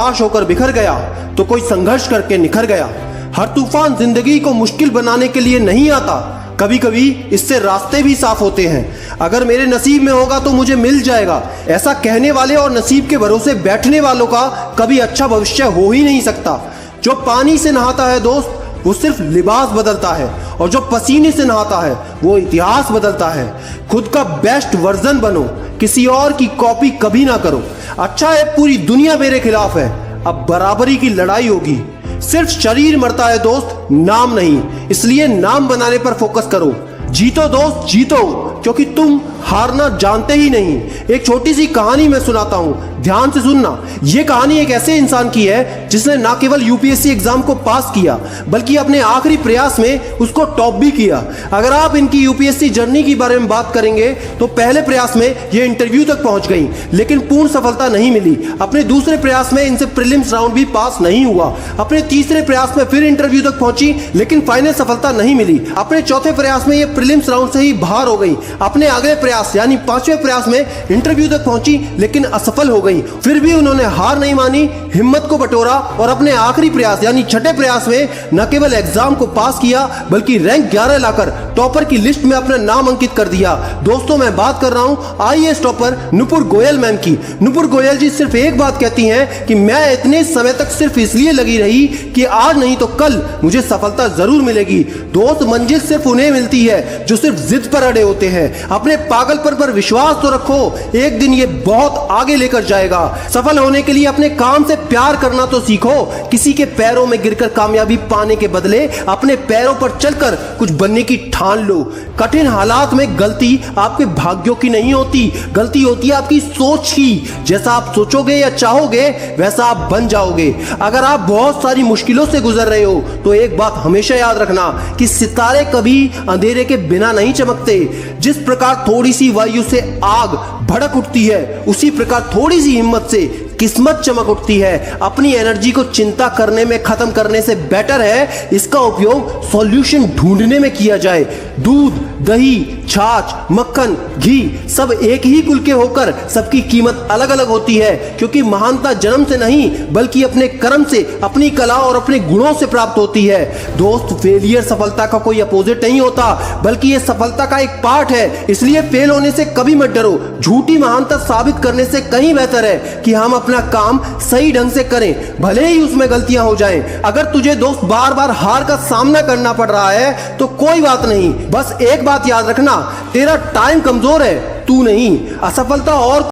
हताश होकर बिखर गया तो कोई संघर्ष करके निखर गया। हर तूफान जिंदगी को मुश्किल बनाने के लिए नहीं आता, कभी कभी इससे रास्ते भी साफ होते हैं। अगर मेरे नसीब में होगा तो मुझे मिल जाएगा, ऐसा कहने वाले और नसीब के भरोसे बैठने वालों का कभी अच्छा भविष्य हो ही नहीं सकता। जो पानी से नहाता है दोस्त, वो सिर्फ लिबास बदलता है, और जो पसीने से नहाता है वो इतिहास बदलता है। खुद का बेस्ट वर्जन बनो, किसी और की कॉपी कभी ना करो। अच्छा है पूरी दुनिया मेरे खिलाफ है, अब बराबरी की लड़ाई होगी। सिर्फ शरीर मरता है दोस्त, नाम नहीं, इसलिए नाम बनाने पर फोकस करो। जीतो दोस्त जीतो, क्योंकि तुम हारना जानते ही नहीं। एक छोटी सी कहानी मैं सुनाता हूं, ध्यान से सुनना। यह कहानी एक ऐसे इंसान की है जिसने ना केवल यूपीएससी एग्जाम को पास किया बल्कि अपने आखिरी प्रयास में उसको टॉप भी किया। अगर आप इनकी यूपीएससी जर्नी के बारे में बात करेंगे तो पहले प्रयास में ये इंटरव्यू तक पहुंच गई, लेकिन पूर्ण सफलता नहीं मिली। अपने दूसरे प्रयास में इनसे प्रीलिम्स राउंड भी पास नहीं हुआ। अपने तीसरे प्रयास में फिर इंटरव्यू तक पहुंची, लेकिन फाइनल सफलता नहीं मिली। अपने चौथे प्रयास में ये प्रीलिम्स राउंड से ही बाहर हो गई। अपने अगले प्रयास यानी पांचवें प्रयास में इंटरव्यू तक पहुंची, लेकिन असफल हो गई। फिर भी उन्होंने हार नहीं मानी, हिम्मत को बटोरा और अपने आखिरी प्रयास यानी छठे प्रयास में न केवल एग्जाम को पास किया बल्कि रैंक 11 लाकर टॉपर की लिस्ट में अपना नाम अंकित कर दिया। दोस्तों, मैं बात कर रहा हूं IAS topper Nupur Goyal ma'am की। नुपुर गोयल जी सिर्फ एक बात कहती हैं कि मैं इतने समय तक सिर्फ इसलिए लगी रही कि आज नहीं तो कल मुझे सफलता जरूर मिलेगी। दोस्त, मंजिल सिर्फ उन्हें मिलती है जो सिर्फ जिद पर अड़े होते हैं। अपने पागलपन पर विश्वास तो रखो, एक दिन ये बहुत आगे लेकर जाएगा। सफल होने के लिए अपने काम से प्यार करना तो सीखो। किसी के पैरों में गिरकर कामयाबी पाने के बदले अपने पैरों पर चलकर कुछ बनने की ठान लो। कठिन हालात में गलती आपके भाग्यों की नहीं होती, गलती होती है आपकी सोच की। जैसा आप सोचोगे या चाहोगे वैसा आप बन जाओगे। अगर आप बहुत सारी मुश्किलों से गुजर रहे हो तो एक बात हमेशा याद रखना कि सितारे कभी अंधेरे के बिना नहीं चमकते। जिस प्रकार थोड़ी सी वायु से आग भड़क उठती है, उसी प्रकार थोड़ी सी हिम्मत से किस्मत चमक उठती है। अपनी एनर्जी को चिंता करने में खत्म करने से बेटर है इसका उपयोग सॉल्यूशन ढूंढने में किया जाए। दूध, दही, छाछ, मक्खन, घी सब एक ही कुल के होकर सबकी कीमत अलग अलग होती है, क्योंकि महानता जन्म से नहीं बल्कि अपने कर्म से, अपनी कला और अपने गुणों से प्राप्त होती है। दोस्त, फेलियर सफलता का कोई अपोजिट नहीं होता बल्कि यह सफलता का एक पार्ट है। इसलिए फेल होने से कभी मत डरो। झूठी महानता साबित करने से कहीं बेहतर है कि हम अपना काम सही ढंग से करें, भले ही उसमें गलतियां हो जाएं। अगर तुझे दोस्त बार बार हार का सामना करना पड़ रहा है तो कोई बात नहीं, बस एक बात याद रखना, तेरा टाइम कमजोर है, तू नहीं। असफलता और